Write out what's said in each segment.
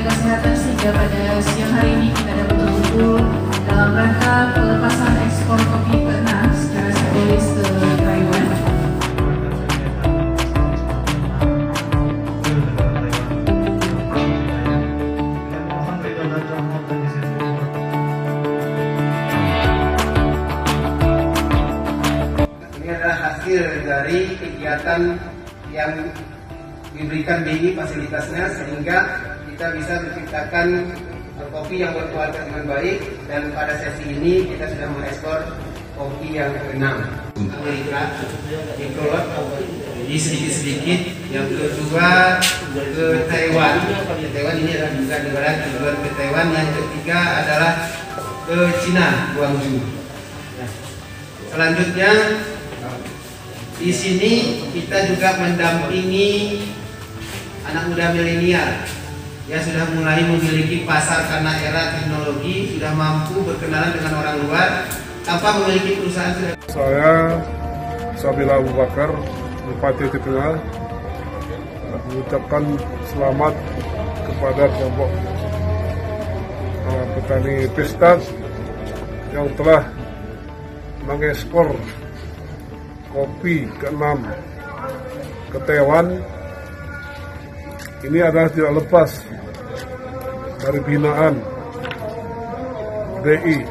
Kesehatan sehingga pada siang hari ini kita dapat berkumpul dalam rangka pelepasan ekspor kopi ke-6 secara simbolis ke Taiwan. Ini adalah hasil dari kegiatan yang diberikan BI fasilitasnya sehingga kita bisa menciptakan kopi yang berkualitas dengan baik, dan pada sesi ini kita sudah mengekspor kopi yang ke-6 Amerika, dikelot jadi sedikit-sedikit, yang kedua ke Taiwan. Taiwan ini adalah juga negara kedua ke Taiwan, yang ketiga adalah ke Cina, Guangzhou. Selanjutnya di sini kita juga mendampingi anak muda milenial yang sudah mulai memiliki pasar karena era teknologi, sudah mampu berkenalan dengan orang luar tanpa memiliki perusahaan. Saya Sabila Abu Bakar, Bupati Tegal, mengucapkan selamat kepada kelompok petani pesta yang telah mengekspor kopi ke-6 ke Taiwan. Ini adalah tidak lepas dari binaan BI.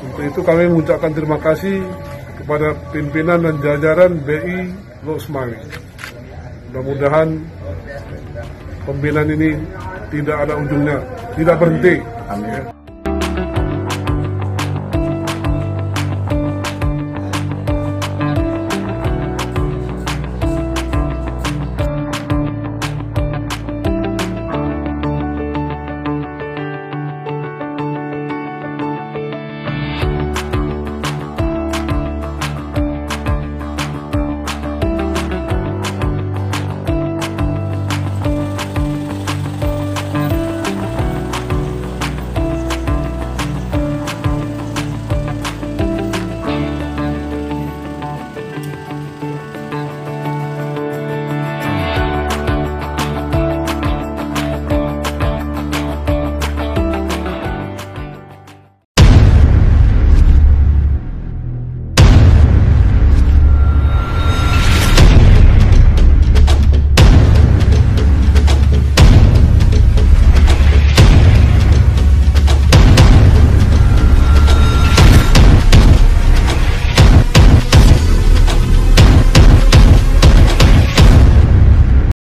Untuk itu kami mengucapkan terima kasih kepada pimpinan dan jajaran BI Lok Semanggi. Mudah-mudahan pembinaan ini tidak ada ujungnya, tidak berhenti. Amin.